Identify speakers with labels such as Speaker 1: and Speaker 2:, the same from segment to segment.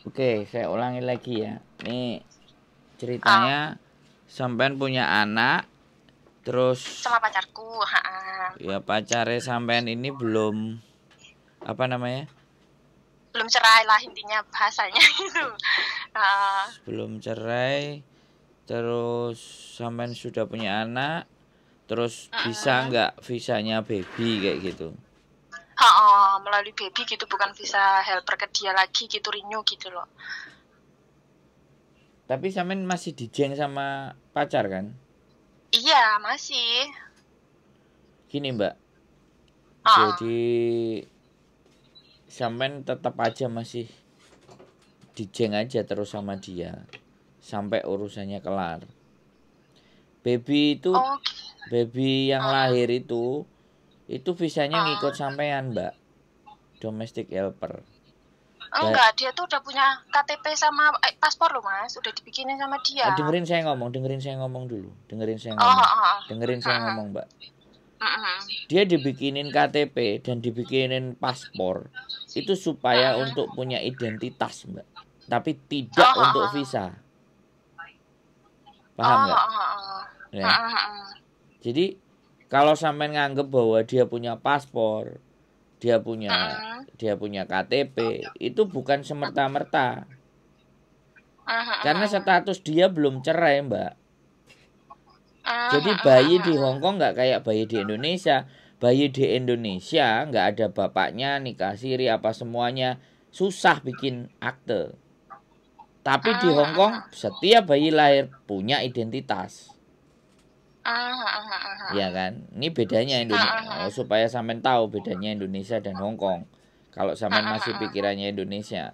Speaker 1: Oke, saya ulangi lagi ya. Nih
Speaker 2: Ah,
Speaker 1: ceritanya sampean punya anak, terus
Speaker 2: sama pacarku.
Speaker 1: ya pacare sampean ini belum apa namanya?
Speaker 2: Belum cerai lah intinya bahasanya gitu. Ah,
Speaker 1: Belum cerai, terus sampean sudah punya anak, terus bisa
Speaker 2: mm-mm.
Speaker 1: nggak visanya baby kayak gitu.
Speaker 2: Melalui baby gitu, bukan visa helper ke dia lagi gitu, renew gitu loh.
Speaker 1: Tapi sampean masih dijeng sama pacar kan?
Speaker 2: Iya, masih.
Speaker 1: Gini Mbak,
Speaker 2: Ah,
Speaker 1: jadi sampean tetap aja masih dijeng aja terus sama dia sampai urusannya kelar. Baby itu
Speaker 2: oh,
Speaker 1: baby yang
Speaker 2: ah,
Speaker 1: lahir itu visanya ngikut
Speaker 2: ah.
Speaker 1: sampean Mbak, domestic helper. Da,
Speaker 2: Enggak, dia tuh udah punya KTP sama paspor loh mas, udah dibikinin sama dia.
Speaker 1: dengerin saya ngomong dulu,
Speaker 2: Oh,
Speaker 1: dengerin saya ngomong Mbak.
Speaker 2: mm-mm.
Speaker 1: Dia dibikinin KTP dan dibikinin paspor itu supaya untuk
Speaker 2: Mm-mm.
Speaker 1: punya identitas Mbak, tapi tidak
Speaker 2: Oh,
Speaker 1: untuk visa, paham
Speaker 2: oh,
Speaker 1: nggak? Ya, jadi kalau sampean nganggep bahwa dia punya paspor, dia punya KTP, itu bukan semerta-merta karena status dia belum cerai Mbak. Jadi bayi di Hong Kong nggak kayak bayi di Indonesia. Bayi di Indonesia nggak ada bapaknya, nikah siri apa semuanya, susah bikin akte. Tapi di Hong Kong setiap bayi lahir punya identitas. Ya kan? Ini bedanya Indonesia. Supaya sampean tahu bedanya Indonesia dan Hong Kong. Kalau sampean masih pikirannya Indonesia.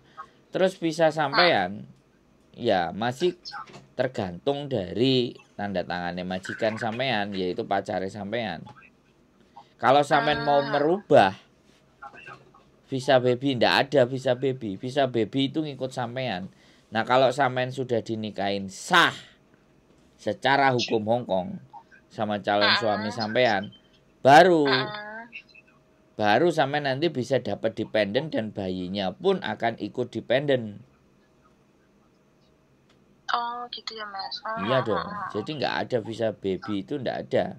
Speaker 1: Terus bisa sampean ya masih tergantung dari tanda tangannya majikan sampean, yaitu pacare sampean. Kalau sampean mau merubah visa baby, ndak ada visa baby. Visa baby itu ngikut sampean. Nah kalau sampean sudah dinikahin sah secara hukum Hong Kong sama calon suami sampean, baru baru sampean nanti bisa dapat dependen dan bayinya pun akan ikut dependen.
Speaker 2: Oh, gitu ya mas.
Speaker 1: Iya dong. Jadi nggak ada visa baby itu nggak ada.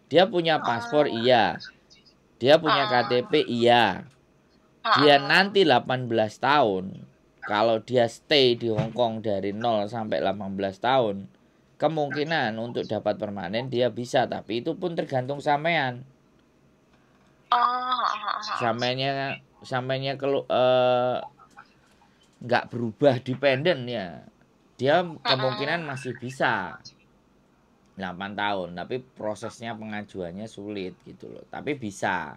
Speaker 1: Dia punya paspor iya. Dia punya KTP iya. Dia nanti 18 tahun. Kalau dia stay di Hong Kong dari 0 sampai 18 tahun, kemungkinan untuk dapat permanen dia bisa, tapi itu pun tergantung sampean. Sampeannya sampeannya kalau nggak berubah dependen ya. Dia kemungkinan masih bisa 8 tahun, tapi prosesnya pengajuannya sulit gitu loh. Tapi bisa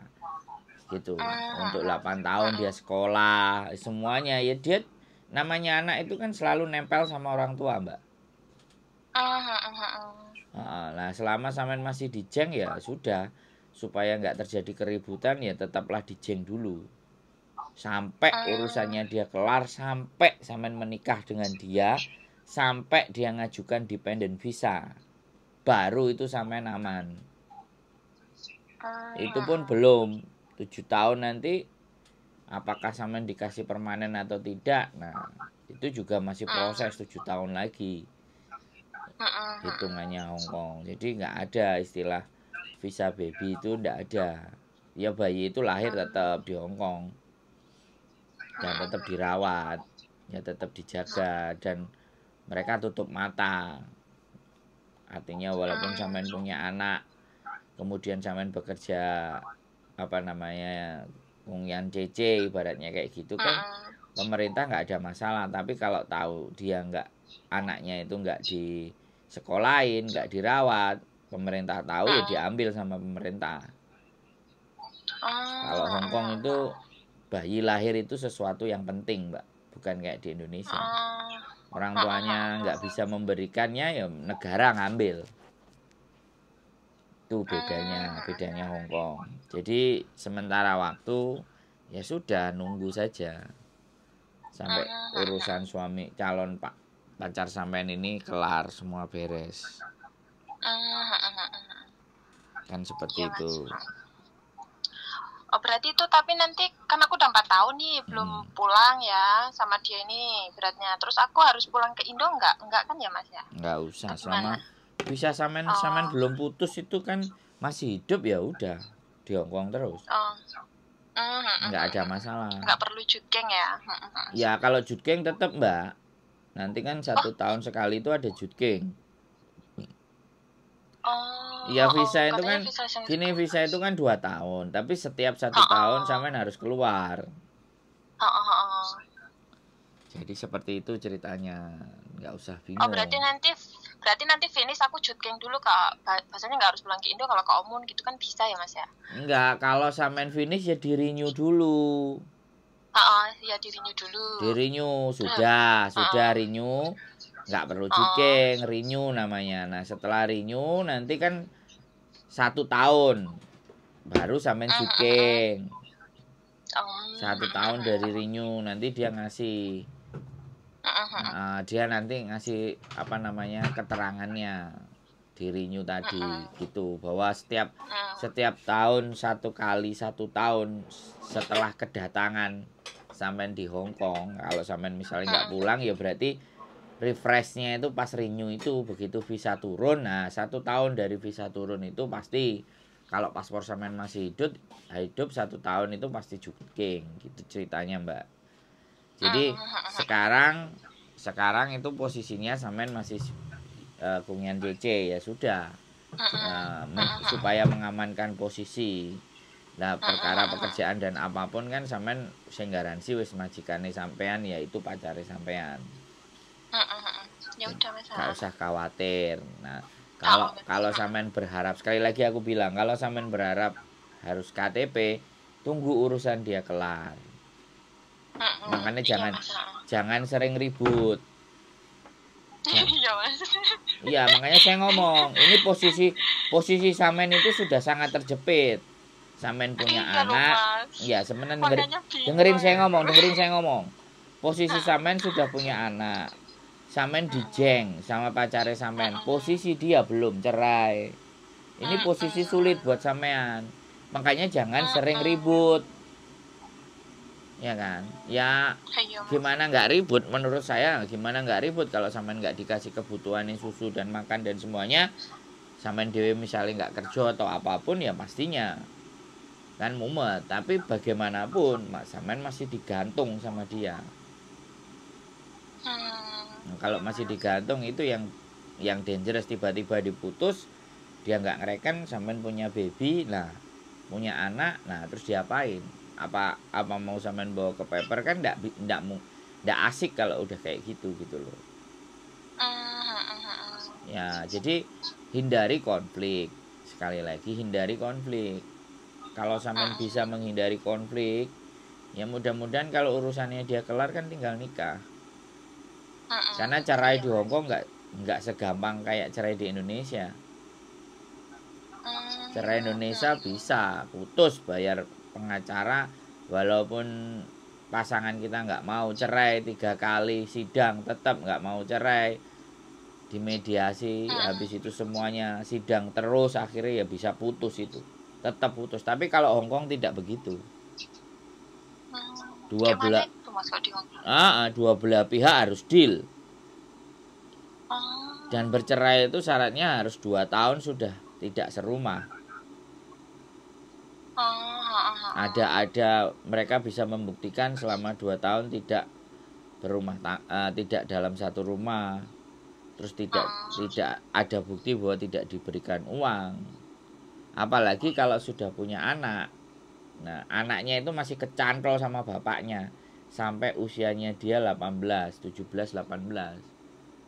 Speaker 1: gitu. Untuk 8 tahun dia sekolah, semuanya ya dia namanya anak itu kan selalu nempel sama orang tua, Mbak. Nah, selama sampean masih dijeng ya sudah, supaya nggak terjadi keributan ya tetaplah dijeng dulu. Sampai urusannya dia kelar, sampai sampean menikah dengan dia, sampai dia ngajukan dependent visa. Baru itu sampean aman. Itu pun belum 7 tahun nanti apakah sampean dikasih permanen atau tidak. Nah, itu juga masih proses 7 tahun lagi hitungannya Hong Kong. Jadi nggak ada istilah visa baby itu nggak ada. Ya bayi itu lahir tetap di Hong Kong dan tetap dirawat, ya tetap dijaga dan mereka tutup mata. Artinya walaupun sampean punya anak, kemudian sampean bekerja apa namanya pengungsian CC ibaratnya kayak gitu kan, pemerintah nggak ada masalah. Tapi kalau tahu dia nggak, anaknya itu nggak di sekolahin, nggak dirawat, pemerintah tahu ya diambil sama pemerintah. Kalau Hong Kong itu bayi lahir itu sesuatu yang penting Mbak, bukan kayak di Indonesia. Orang tuanya nggak bisa memberikannya ya negara ngambil. Itu bedanya Hong Kong. Jadi sementara waktu ya sudah nunggu saja sampai urusan suami calon pak pacar sampean ini kelar semua beres. Kan seperti
Speaker 2: Iya
Speaker 1: itu.
Speaker 2: mas. Oh berarti itu, tapi nanti kan aku udah 4 tahun nih belum pulang ya sama dia ini beratnya. Terus aku harus pulang ke Indo nggak? Enggak kan ya Mas ya?
Speaker 1: Nggak usah, selama
Speaker 2: Gimana?
Speaker 1: bisa samen belum putus itu kan masih hidup, ya udah di Hongkong terus,
Speaker 2: Oh.
Speaker 1: nggak ada masalah.
Speaker 2: Nggak perlu jutgeng ya?
Speaker 1: Ya kalau jutgeng tetap Mbak, nanti kan 1 tahun sekali itu ada jutgeng. Ya visa itu kan gini, visa itu kan 2 tahun, tapi setiap 1 tahun sampean harus keluar. Jadi seperti itu ceritanya, nggak usah
Speaker 2: Oh
Speaker 1: bingung.
Speaker 2: berarti nanti finish aku jutgeng dulu Kak. Bahasanya nggak harus pulang ke Indo, kalau ke Omun gitu kan bisa ya Mas ya?
Speaker 1: Enggak, kalau sampean finish ya di renew dulu.
Speaker 2: Ya di renew dulu.
Speaker 1: Di renew sudah renew, nggak perlu jutgeng, renew namanya. Nah setelah renew nanti kan 1 tahun baru sampean jutgeng. 1 tahun dari renew nanti dia ngasih, dia nanti ngasih apa namanya keterangannya di renew tadi gitu, bahwa setiap tahun 1 tahun setelah kedatangan sampean di Hong Kong, kalau sampean misalnya nggak pulang ya berarti refreshnya itu pas renew itu, begitu visa turun. Nah 1 tahun dari visa turun itu pasti, kalau paspor sampean masih hidup 1 tahun itu pasti jutgeng gitu ceritanya Mbak. Jadi sekarang itu posisinya sampean masih kungian CC, ya sudah, supaya mengamankan posisi. Nah perkara pekerjaan dan apapun kan sampean sing garansi wis majikane sampean, yaitu pacare sampean.
Speaker 2: Ya udah Mas.
Speaker 1: Gak usah khawatir. Nah kalau sampean berharap, sekali lagi aku bilang, kalau sampean berharap harus KTP, tunggu urusan dia kelar. Makanya jangan sering ribut.
Speaker 2: Iya Mas.
Speaker 1: Iya, makanya saya ngomong, ini posisi sampean itu sudah sangat terjepit. Sampean punya anak, ya sebenarnya dengerin saya ngomong. Posisi sampean sudah punya anak. Sampean dijeng sama pacare sampean. Posisi dia belum cerai. Ini posisi sulit buat sampean. Makanya jangan sering ribut. Ya kan? Ya gimana nggak ribut, menurut saya gimana nggak ribut kalau sampean nggak dikasih kebutuhan susu dan makan dan semuanya, sampean dewe misalnya nggak kerja atau apapun, ya pastinya kan mumet. Tapi bagaimanapun sampean masih digantung sama dia. Nah, kalau masih digantung itu yang dangerous, tiba-tiba diputus, dia nggak ngereken, sampean punya baby, nah punya anak, nah terus diapain? Apa mau sampean bawa ke paper, kan ndak asik kalau udah kayak gitu loh. Ya jadi hindari konflik, sekali lagi hindari konflik. Kalau sampean bisa menghindari konflik, ya mudah-mudahan kalau urusannya dia kelar kan tinggal nikah. Karena cerai di Hongkong nggak segampang kayak cerai di Indonesia. Cerai Indonesia bisa putus, bayar pengacara, walaupun pasangan kita nggak mau cerai, 3 kali sidang tetap nggak mau cerai, dimediasi, habis itu semuanya sidang terus, akhirnya ya bisa putus, itu tetap putus. Tapi kalau Hongkong tidak begitu. Dua belah pihak harus deal. Dan bercerai itu syaratnya harus 2 tahun sudah tidak serumah. Ada mereka bisa membuktikan selama 2 tahun tidak tidak dalam satu rumah. Terus tidak ada bukti bahwa tidak diberikan uang. Apalagi kalau sudah punya anak. Nah, anaknya itu masih kecantol sama bapaknya sampai usianya dia 18, 17, 18.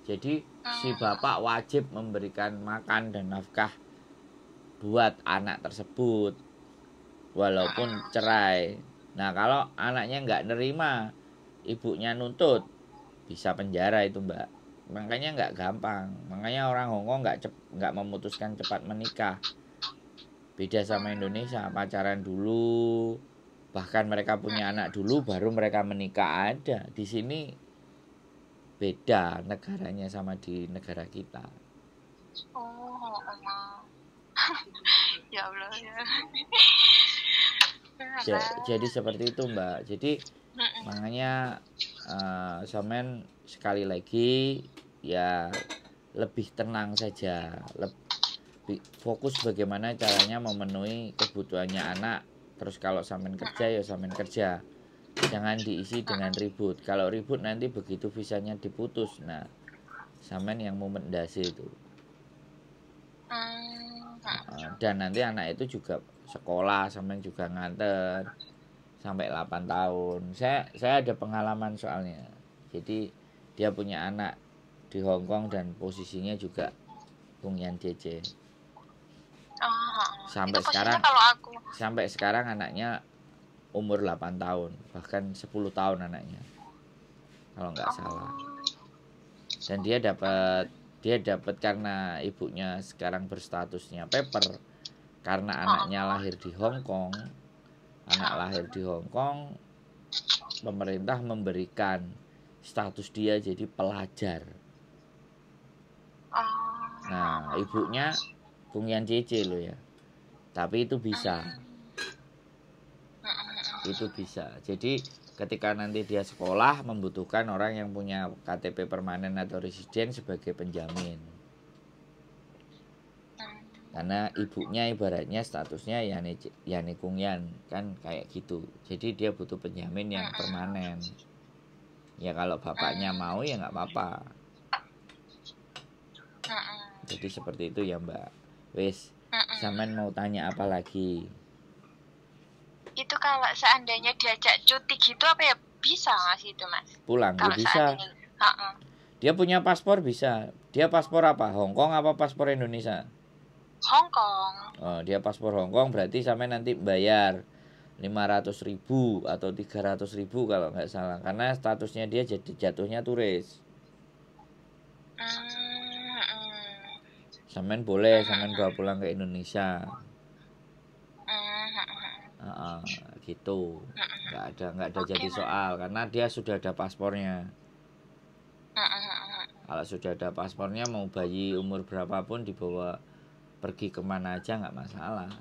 Speaker 1: Jadi si bapak wajib memberikan makan dan nafkah buat anak tersebut walaupun cerai. Nah kalau anaknya nggak nerima, ibunya nuntut, bisa penjara itu Mbak. Makanya nggak gampang. Makanya orang Hongkong nggak memutuskan cepat menikah. Beda sama Indonesia, pacaran dulu, bahkan mereka punya anak dulu baru mereka menikah. Ada di sini beda negaranya sama di negara kita.
Speaker 2: Ya Allah ya.
Speaker 1: Jadi seperti itu Mbak. Jadi makanya sampean sekali lagi ya lebih tenang saja, lebih fokus bagaimana caranya memenuhi kebutuhannya anak. Terus kalau sampean kerja ya sampean kerja, jangan diisi dengan ribut. Kalau ribut nanti begitu visanya diputus, nah sampean yang mendasi itu. Dan nanti anak itu juga sekolah, sampean juga nganter sampai 8 tahun. Saya ada pengalaman soalnya. Jadi dia punya anak di Hong Kong dan posisinya juga Bung Yan JJ. Sampai sekarang anaknya umur 8 tahun, bahkan 10 tahun anaknya. Kalau nggak salah. Dan dia dapat karena ibunya sekarang berstatusnya paper karena anaknya lahir di Hong Kong. Anak lahir di Hong Kong, pemerintah memberikan status dia jadi pelajar. Nah, ibunya Bung Yan JJ loh ya. Tapi itu bisa. Jadi ketika nanti dia sekolah membutuhkan orang yang punya KTP permanen atau residen sebagai penjamin. Karena ibunya ibaratnya statusnya Yani Kung Yan kan kayak gitu. Jadi dia butuh penjamin yang permanen. Ya kalau bapaknya mau ya nggak apa-apa. Jadi seperti itu ya Mbak. Wis, sampean mau tanya apa lagi?
Speaker 2: Itu kalau seandainya diajak cuti gitu apa ya bisa Mas itu Mas?
Speaker 1: Pulang ya bisa. Dia punya paspor bisa. Dia paspor apa? Hong Kong apa paspor Indonesia?
Speaker 2: Hong Kong.
Speaker 1: Oh, dia paspor Hong Kong berarti sampai nanti bayar 500.000 atau 300.000 kalau nggak salah. Karena statusnya dia jatuhnya turis. Sampean boleh sampean bawa pulang ke Indonesia. Gitu. Nggak ada jadi soal karena dia sudah ada paspornya. Kalau sudah ada paspornya mau bayi umur berapapun dibawa pergi kemana aja nggak masalah.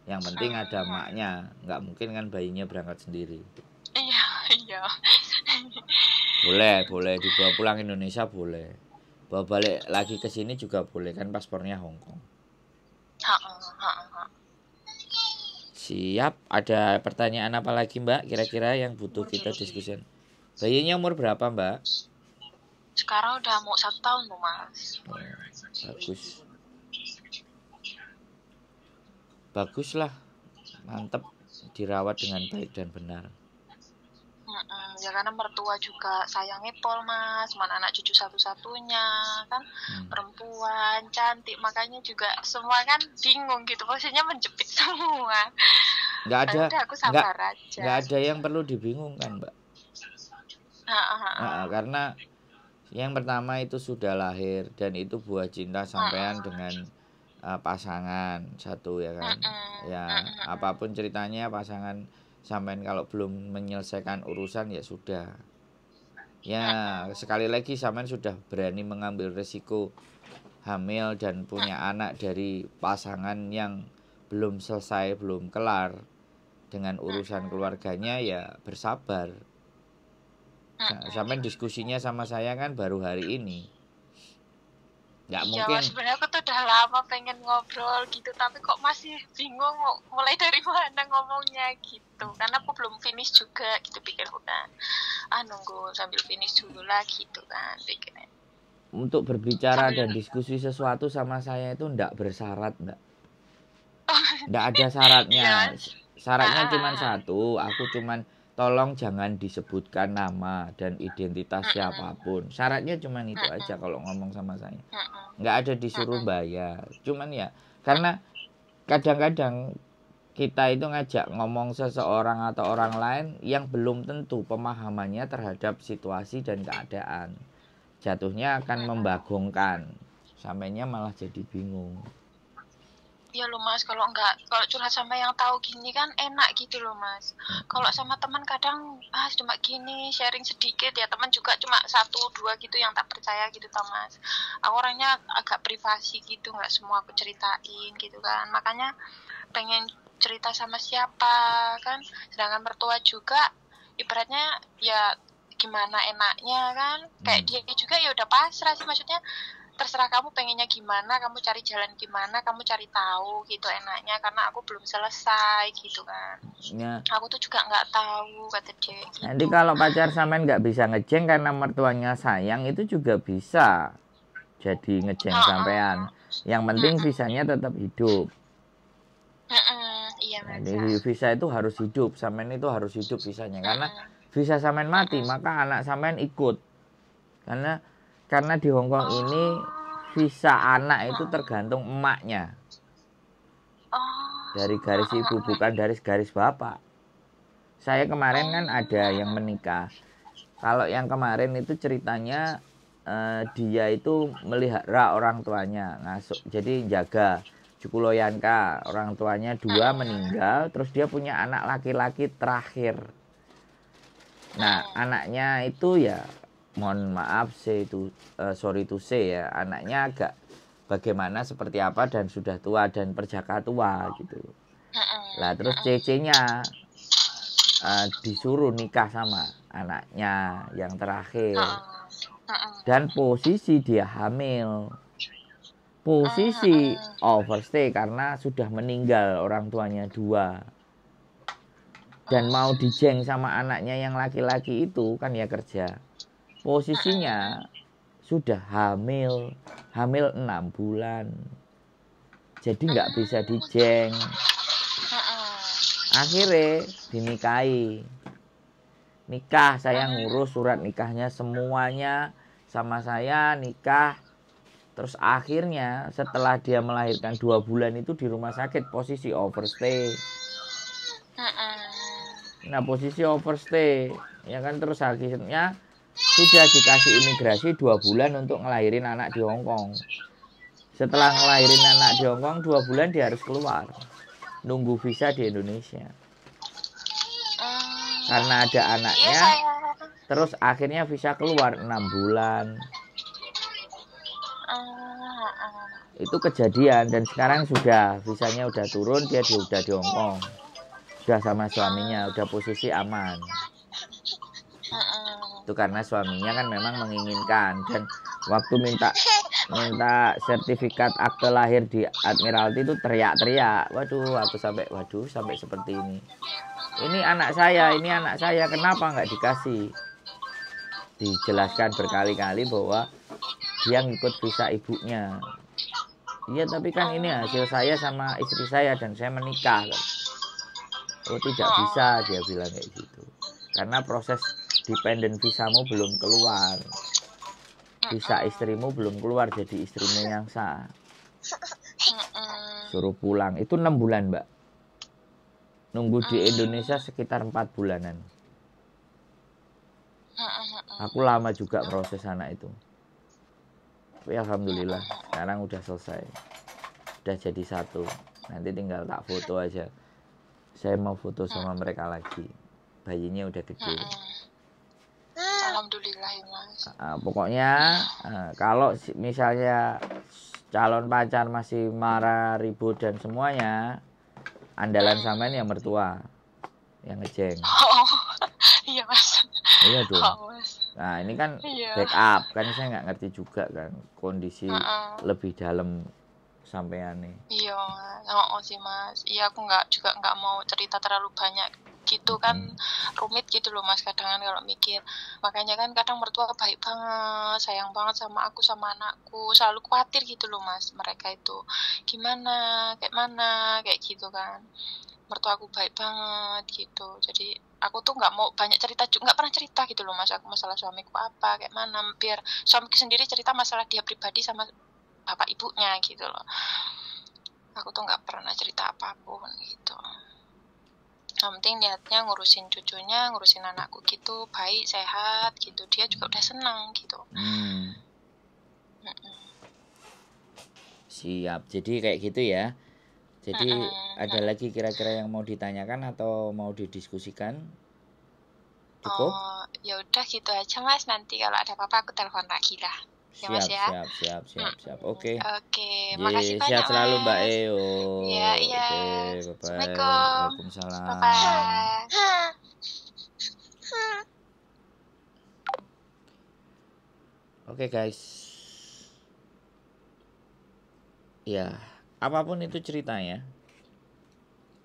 Speaker 1: Yang penting ada maknya, nggak mungkin kan bayinya berangkat sendiri.
Speaker 2: Iya.
Speaker 1: Boleh dibawa pulang Indonesia boleh. Bawa balik lagi ke sini juga boleh kan paspornya Hong Kong. Siap. Ada pertanyaan apa lagi Mbak? Kira-kira yang butuh kita diskusikan. Bayinya umur berapa Mbak?
Speaker 2: Sekarang udah mau 1 tahun tuh Mas.
Speaker 1: Bagus. Baguslah, mantep, dirawat dengan baik dan benar.
Speaker 2: Ya karena mertua juga sayangnya Pol Mas, mana anak cucu satu-satunya kan, perempuan cantik, makanya juga semua kan bingung gitu, posisinya menjepit semua. Nggak
Speaker 1: ada yang perlu dibingungkan Mbak. Karena yang pertama itu sudah lahir dan itu buah cinta sampean dengan pasangan satu ya kan. Apapun ceritanya pasangan sampean kalau belum menyelesaikan urusan ya sudah. Ya sekali lagi sampean sudah berani mengambil resiko hamil dan punya anak dari pasangan yang belum selesai, belum kelar dengan urusan keluarganya, ya bersabar. Sampean diskusinya sama saya kan baru hari ini. Nggak mungkin.
Speaker 2: Mas, sebenarnya aku tuh udah lama pengen ngobrol gitu, tapi kok masih bingung mau mulai dari mana ngomongnya gitu. Karena aku belum finish juga gitu, pikir udah nunggu sambil finish dulu lah gitu kan pikirnya.
Speaker 1: Untuk berbicara dan diskusi sesuatu sama saya itu nggak bersyarat Mbak. Nggak ada syaratnya. Syaratnya cuma satu, aku cuman tolong jangan disebutkan nama dan identitas siapapun. Syaratnya cuma itu aja kalau ngomong sama saya. Nggak ada disuruh bayar. Cuman ya karena kadang-kadang kita itu ngajak ngomong seseorang atau orang lain yang belum tentu pemahamannya terhadap situasi dan keadaan. Jatuhnya akan membagongkan. Sampainya malah jadi bingung.
Speaker 2: Ya loh Mas, kalau curhat sama yang tahu gini kan enak gitu loh Mas. Kalau sama teman kadang cuma gini sharing sedikit ya, teman juga cuma 1-2 gitu yang tak percaya gitu tau Mas. Aku orangnya agak privasi gitu, nggak semua aku ceritain gitu kan. Makanya pengen cerita sama siapa kan, sedangkan mertua juga ibaratnya ya gimana enaknya kan, kayak dia juga ya udah pasrah sih, maksudnya terserah kamu pengennya gimana, kamu cari jalan gimana, kamu cari tahu gitu enaknya, karena aku belum selesai gitu kan. Ya. Aku tuh juga nggak tahu kata dia gitu.
Speaker 1: Nanti kalau pacar sampean nggak bisa ngejeng karena mertuanya sayang, itu juga bisa jadi ngejeng sampean. Yang penting visanya tetap hidup.
Speaker 2: Iya,
Speaker 1: jadi visa itu harus hidup, sampean itu harus hidup visanya. Karena visa sampean mati, maka anak sampean ikut. Karena di Hongkong ini visa anak itu tergantung emaknya. Dari garis ibu, bukan dari garis bapak. Saya kemarin kan ada yang menikah. Kalau yang kemarin itu ceritanya dia itu melihara orang tuanya, ngasuh, jadi jaga Jukuloyanka. Orang tuanya 2 meninggal, terus dia punya anak laki-laki terakhir. Nah, anaknya itu ya, mohon maaf sorry to say ya, anaknya agak bagaimana seperti apa dan sudah tua dan perjaka tua gitu. Lah terus cece-nya disuruh nikah sama anaknya yang terakhir. Dan posisi dia hamil. Posisi overstay karena sudah meninggal orang tuanya 2. Dan mau dijeng sama anaknya yang laki-laki itu kan ya kerja. Posisinya sudah hamil 6 bulan. Jadi nggak bisa dijeng. Akhirnya dinikahi. Nikah, saya ngurus surat nikahnya semuanya sama saya, nikah. Terus akhirnya setelah dia melahirkan 2 bulan itu di rumah sakit posisi overstay. Nah, posisi overstay ya kan, terus akhirnya sudah dikasih imigrasi 2 bulan untuk ngelahirin anak di Hongkong. Setelah ngelahirin anak di Hongkong 2 bulan dia harus keluar, nunggu visa di Indonesia. Karena ada anaknya, terus akhirnya visa keluar 6 bulan. Itu kejadian, dan sekarang sudah visanya udah turun, dia udah di Hongkong, udah sama suaminya, udah posisi aman. Itu karena suaminya kan memang menginginkan, dan waktu minta sertifikat akte lahir di Admiralty itu teriak-teriak, aku sampai seperti ini anak saya, kenapa nggak dikasih? Dijelaskan berkali-kali bahwa dia ngikut visa ibunya. Iya, tapi kan ini hasil saya sama istri saya dan saya menikah. Oh, tidak bisa, dia bilang kayak gitu. Karena proses dependent visamu belum keluar. Visa istrimu belum keluar, jadi istrimu yang sah. Suruh pulang. Itu 6 bulan, Mbak. Nunggu di Indonesia sekitar 4 bulanan. Aku lama juga proses anak itu. Tapi alhamdulillah sekarang udah selesai, udah jadi satu. Nanti tinggal tak foto aja. Saya mau foto sama mereka lagi. Bayinya udah gede.
Speaker 2: Alhamdulillah ya, Mas.
Speaker 1: Pokoknya kalau misalnya calon pacar masih marah, ribut dan semuanya, andalan sampean yang mertua yang ngejeng.
Speaker 2: Iya, Mas.
Speaker 1: Iya dong. Nah, ini kan backup kan, saya nggak ngerti juga kan kondisi lebih dalam sampean nih.
Speaker 2: Iya, sih Mas. Iya, aku juga nggak mau cerita terlalu banyak gitu kan, rumit gitu loh Mas, kadang kan kalau mikir. Makanya kan kadang mertua baik banget, sayang banget sama aku sama anakku, selalu khawatir gitu loh Mas, mereka itu gimana, kayak mana, kayak gitu kan. Mertua aku baik banget gitu, jadi aku tuh nggak mau banyak cerita, nggak pernah cerita gitu loh Mas, aku masalah suamiku apa kayak mana, biar suamiku sendiri cerita masalah dia pribadi sama bapak ibunya gitu loh. Aku tuh nggak pernah cerita apapun gitu. Yang penting niatnya ngurusin cucunya, ngurusin anakku gitu, baik, sehat gitu, dia juga udah senang gitu.
Speaker 1: Siap, jadi kayak gitu ya. Jadi ada lagi kira-kira yang mau ditanyakan atau mau didiskusikan? Cukup?
Speaker 2: Ya udah gitu aja Mas, nanti kalau ada apa-apa aku telepon lagi lah. ya Mas ya.
Speaker 1: Siap. Oke.
Speaker 2: Oke, makasih banyak
Speaker 1: Sehat selalu Mbak
Speaker 2: Mas.
Speaker 1: Eo.
Speaker 2: Iya, iya.
Speaker 1: Oke, bye-bye.
Speaker 2: Assalamualaikum.
Speaker 1: Waalaikumsalam.
Speaker 2: Bye-bye.
Speaker 1: Oke guys. Ya, apapun itu ceritanya,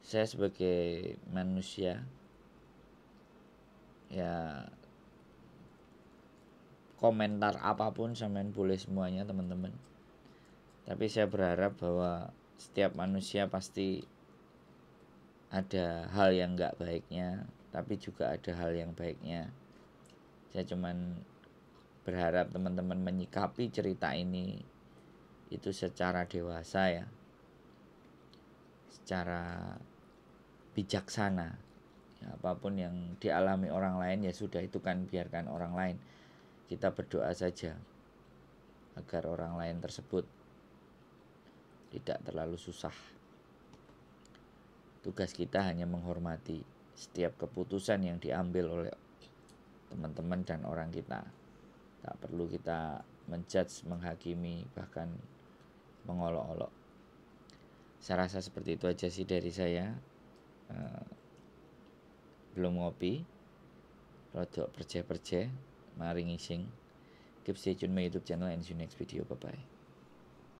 Speaker 1: saya sebagai manusia, ya komentar apapun sampean boleh semuanya teman-teman. Tapi saya berharap bahwa setiap manusia pasti ada hal yang nggak baiknya, tapi juga ada hal yang baiknya. Saya cuman berharap teman-teman menyikapi cerita ini itu secara dewasa ya, secara bijaksana. Ya, apapun yang dialami orang lain ya sudah, itu kan biarkan orang lain. Kita berdoa saja agar orang lain tersebut tidak terlalu susah. Tugas kita hanya menghormati setiap keputusan yang diambil oleh teman-teman dan orang kita. Tak perlu kita menjudge, menghakimi, bahkan mengolok-olok. Saya rasa seperti itu aja sih dari saya. Belum ngopi, rodok perje-perje, mari ngising. Keep stay tune my YouTube channel and see you next video. Bye bye.